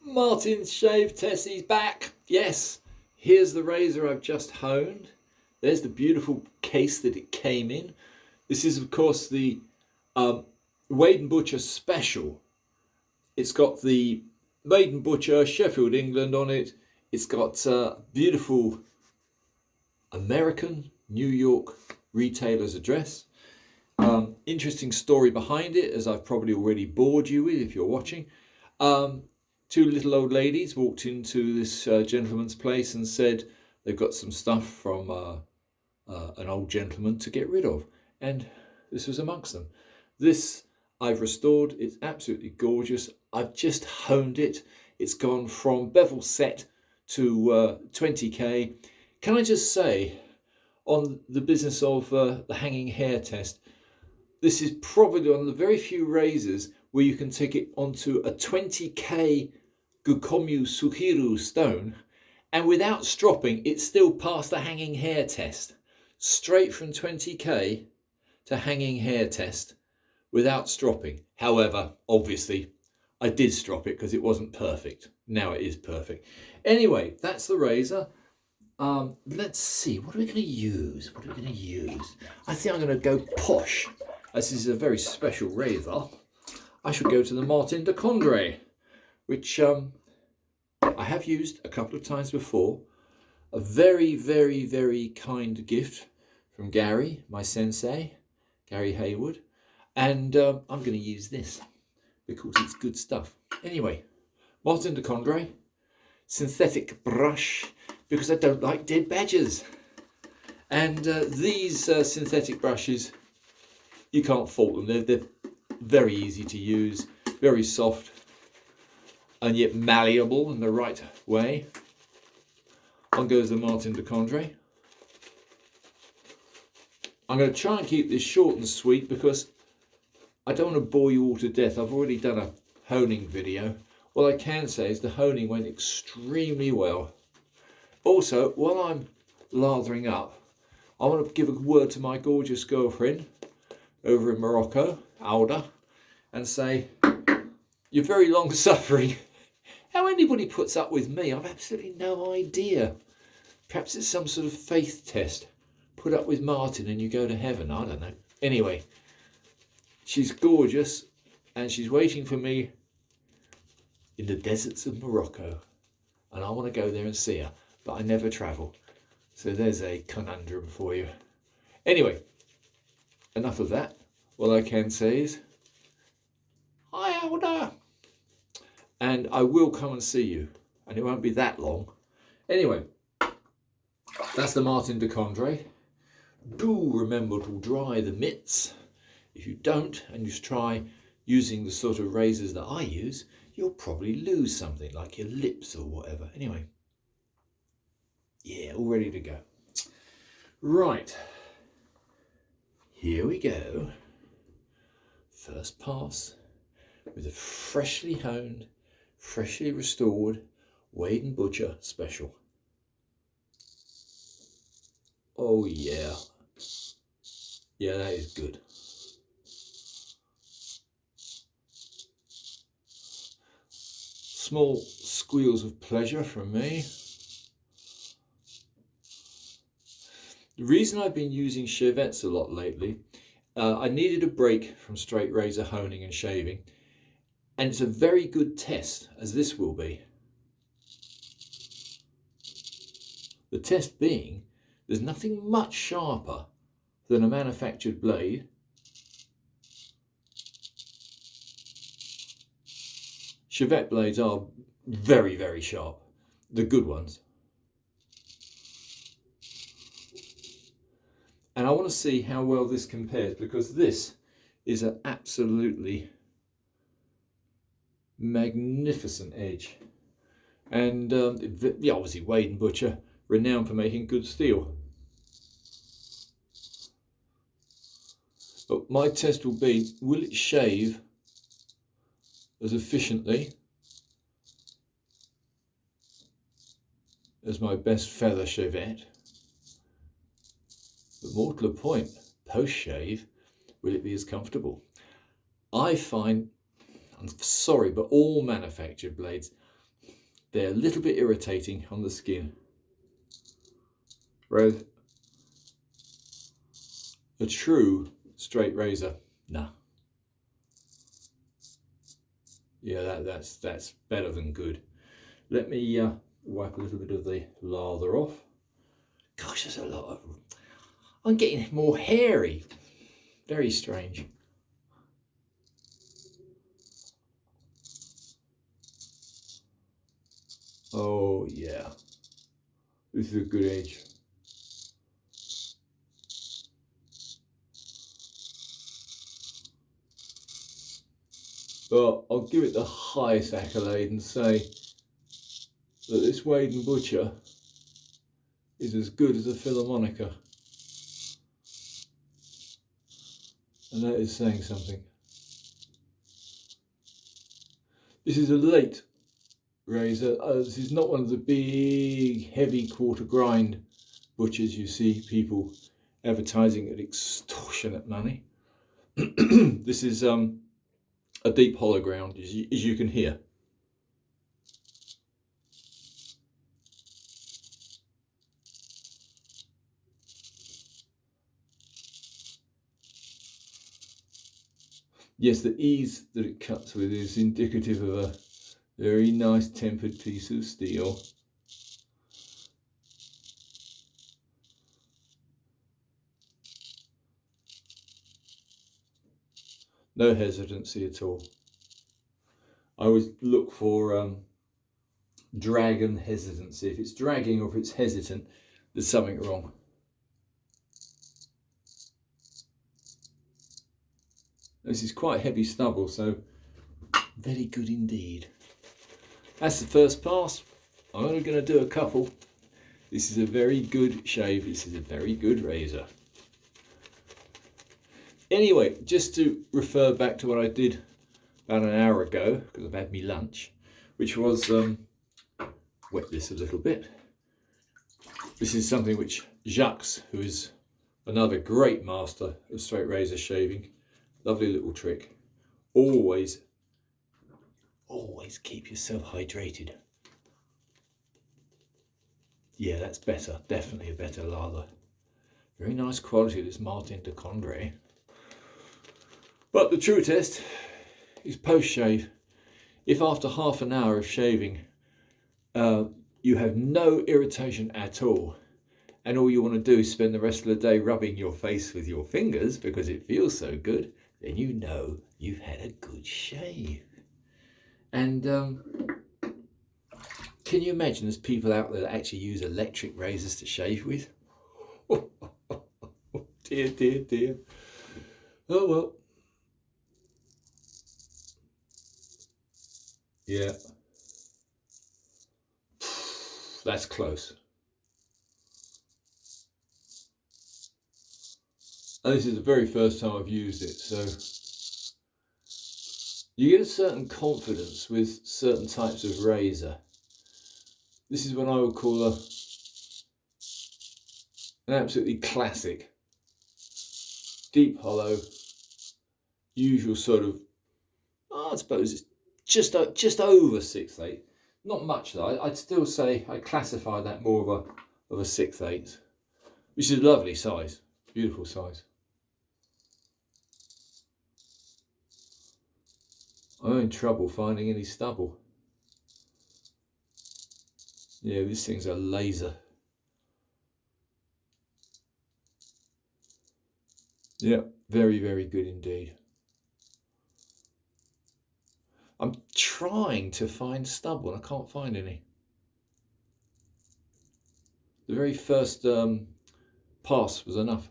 Martin's shave test is back. Yes, here's the razor I've just honed. There's the beautiful case that it came in. This is, of course, the Wade&Butcher special. It's got the Wade&Butcher, Sheffield, England on it. It's got beautiful American New York retailer's address. Interesting story behind it, as I've probably already bored you with if you're watching. Two little old ladies walked into this gentleman's place and said they've got some stuff from an old gentleman to get rid of, and this was amongst them. This I've restored. It's absolutely gorgeous. I've just honed it. It's gone from bevel set to 20k. Can I just say, on the business of the hanging hair test, this is probably one of the very few razors where you can take it onto a 20k Gokumyo Suehiro stone, and without stropping, it still passed the hanging hair test. Straight from 20k to hanging hair test without stropping. However, obviously, I did strop it because it wasn't perfect. Now it is perfect. Anyway, that's the razor. Let's see, what are we going to use? I think I'm going to go posh. This is a very special razor. I should go to the Martin de Condre, which I have used a couple of times before. A very, very, very kind gift from Gary, my sensei, Gary Haywood. And I'm going to use this because it's good stuff. Anyway, Martin de Condre, synthetic brush, because I don't like dead badgers. And these synthetic brushes, you can't fault them. They're very easy to use, very soft, and yet malleable in the right way. On goes the Martin de Condre. I'm going to try and keep this short and sweet because I don't want to bore you all to death. I've already done a honing video. What I can say is the honing went extremely well. Also, while I'm lathering up, I want to give a word to my gorgeous girlfriend over in Morocco, Alda, and say, you're very long suffering. How anybody puts up with me, I've absolutely no idea. Perhaps it's some sort of faith test. Put up with Martin and you go to heaven, I don't know. Anyway, she's gorgeous and she's waiting for me in the deserts of Morocco. And I want to go there and see her, but I never travel. So there's a conundrum for you. Anyway, enough of that. All I can say is, hi Alda. And I will come and see you. And it won't be that long. Anyway, that's the Martin de Condre. Do remember to dry the mitts. If you don't, and you try using the sort of razors that I use, you'll probably lose something like your lips or whatever. Anyway, yeah, all ready to go. Right, here we go. First pass with a freshly honed, freshly restored Wade&Butcher special. Oh yeah. Yeah, that is good. Small squeals of pleasure from me. The reason I've been using chevettes a lot lately, I needed a break from straight razor honing and shaving, and it's a very good test, as this will be. The test being, there's nothing much sharper than a manufactured blade. Chevette blades are very, very sharp, the good ones. And I want to see how well this compares, because this is an absolutely magnificent edge. And yeah, obviously Wade&Butcher, renowned for making good steel. But my test will be, will it shave as efficiently as my best feather chevette? But more to the point, post-shave, will it be as comfortable? I find, I'm sorry, but all manufactured blades, they're a little bit irritating on the skin. Whereas a true straight razor, nah. Yeah, that's better than good. Let me wipe a little bit of the lather off. Gosh, there's a lot of... I'm getting more hairy. Very strange. Oh yeah, this is a good edge. But I'll give it the highest accolade and say that this Wade&Butcher is as good as a Philharmonica. And that is saying something. This is a late razor. This is not one of the big, heavy quarter grind butchers you see people advertising at extortionate money. This is a deep hollow ground, as you can hear. Yes, the ease that it cuts with is indicative of a very nice tempered piece of steel. No hesitancy at all. I always look for drag and hesitancy. If it's dragging or if it's hesitant, there's something wrong. This is quite heavy stubble, so very good indeed. That's the first pass. I'm only going to do a couple. This is a very good shave. This is a very good razor. Anyway, just to refer back to what I did about an hour ago, because I've had me lunch, which was wet this a little bit. This is something which Jacques, who is another great master of straight razor shaving, lovely little trick. Always keep yourself hydrated. Yeah, that's better. Definitely a better lather. Very nice quality, this Martin de Condré. But the true test is post-shave. If after half an hour of shaving you have no irritation at all, and all you want to do is spend the rest of the day rubbing your face with your fingers because it feels so good, then you know you've had a good shave. And can you imagine there's people out there that actually use electric razors to shave with? Oh, dear, dear, dear. Oh well. Yeah. That's close. And this is the very first time I've used it, so you get a certain confidence with certain types of razor. This is what I would call an absolutely classic, deep hollow, usual sort of, I suppose it's just over 6/8. Not much though. I'd still say I classify that more of a 6/8, which is a lovely size, beautiful size. I'm in trouble finding any stubble. Yeah, this thing's a laser. Yeah, very, very good indeed. I'm trying to find stubble and I can't find any. The very first pass was enough.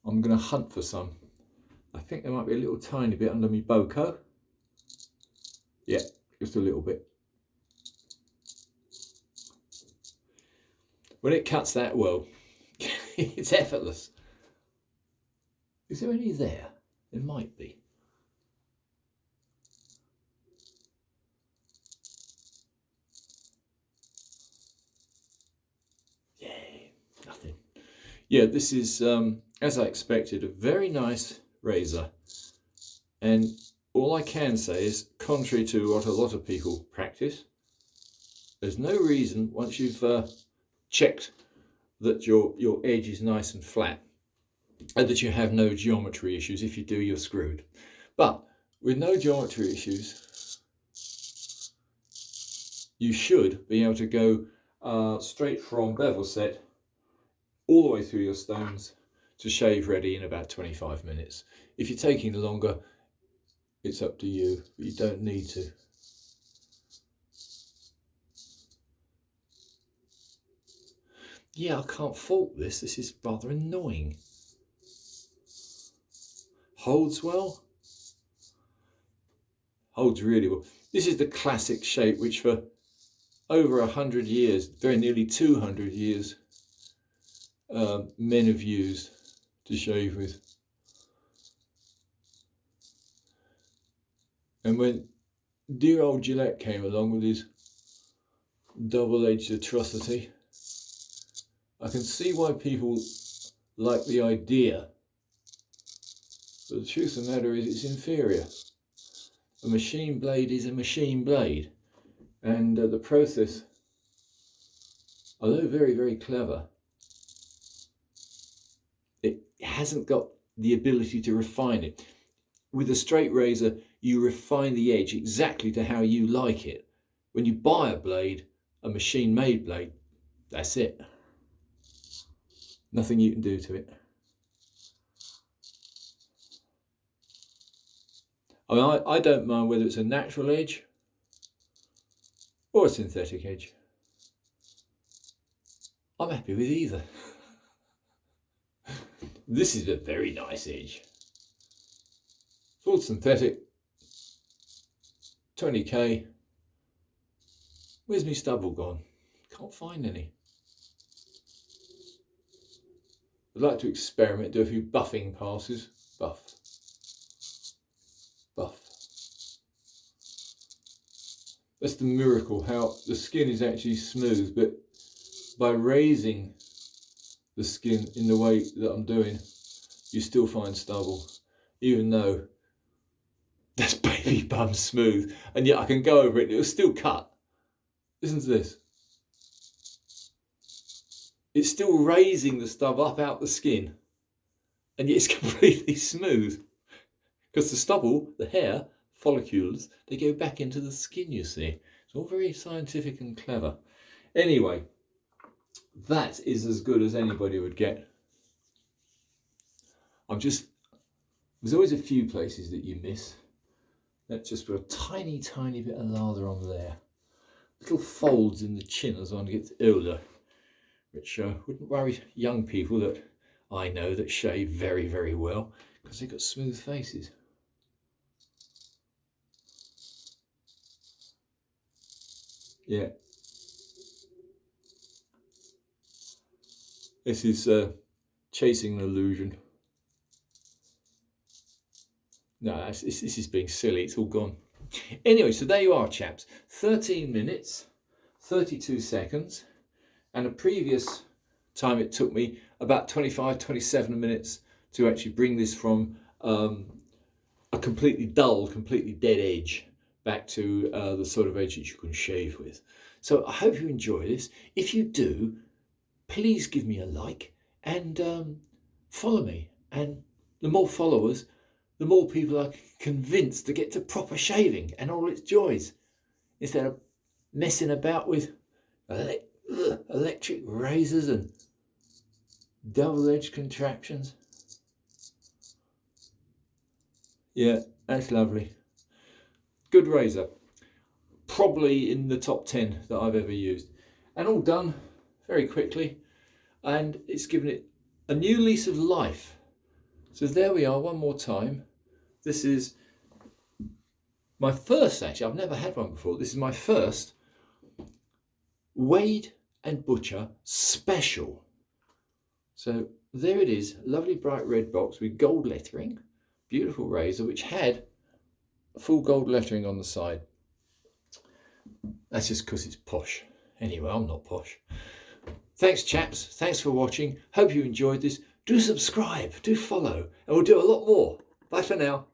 I'm going to hunt for some. I think there might be a little tiny bit under my boko. Yeah, just a little bit. When it cuts that well, it's effortless. Is there any there? There might be. Yeah, nothing. Yeah, this is, as I expected, a very nice razor. And all I can say is, contrary to what a lot of people practice, there's no reason, once you've checked that your edge is nice and flat, and that you have no geometry issues. If you do, you're screwed. But with no geometry issues, you should be able to go straight from bevel set all the way through your stones to shave ready in about 25 minutes. If you're taking longer, it's up to you, but you don't need to. Yeah, I can't fault this. This is rather annoying. Holds well. Holds really well. This is the classic shape which for over 100 years, very nearly 200 years, men have used to shave with. And when dear old Gillette came along with his double-edged atrocity, I can see why people like the idea, but the truth of the matter is it's inferior. A machine blade is a machine blade, and the process, although very, very clever, it hasn't got the ability to refine it. With a straight razor, you refine the edge exactly to how you like it. When you buy a blade, a machine-made blade, that's it. Nothing you can do to it. I mean, I don't mind whether it's a natural edge or a synthetic edge. I'm happy with either. This is a very nice edge. Full synthetic, 20k. Where's my stubble gone? Can't find any. I'd like to experiment, do a few buffing passes. Buff. Buff. That's the miracle, how the skin is actually smooth, but by raising the skin in the way that I'm doing, you still find stubble, even though that's baby bum smooth, and yet I can go over it and it'll still cut. Listen to this. It's still raising the stub up out the skin, and yet it's completely smooth. Because the stubble, the hair, follicles, they go back into the skin, you see. It's all very scientific and clever. Anyway, that is as good as anybody would get. There's always a few places that you miss. Let's just put a tiny, tiny bit of lather on there. Little folds in the chin as one gets older, which wouldn't worry young people that I know that shave very, very well, because they've got smooth faces. Yeah. This is chasing an illusion. No, this is being silly. It's all gone. Anyway, so there you are, chaps. 13 minutes, 32 seconds. And a previous time it took me about 25, 27 minutes to actually bring this from a completely dull, completely dead edge back to the sort of edge that you can shave with. So I hope you enjoy this. If you do, please give me a like and follow me. And the more followers, the more people I can convince to get to proper shaving and all its joys, instead of messing about with electric razors and double-edged contraptions. Yeah, that's lovely. Good razor. Probably in the top 10 that I've ever used. And all done very quickly. And it's given it a new lease of life. So there we are, one more time. This is my first, actually, I've never had one before. This is my first Wade&Butcher special. So there it is, lovely bright red box with gold lettering, beautiful razor which had full gold lettering on the side. That's just because it's posh. Anyway, I'm not posh. Thanks, chaps. Thanks for watching. Hope you enjoyed this. Do subscribe, do follow, and we'll do a lot more. Bye for now.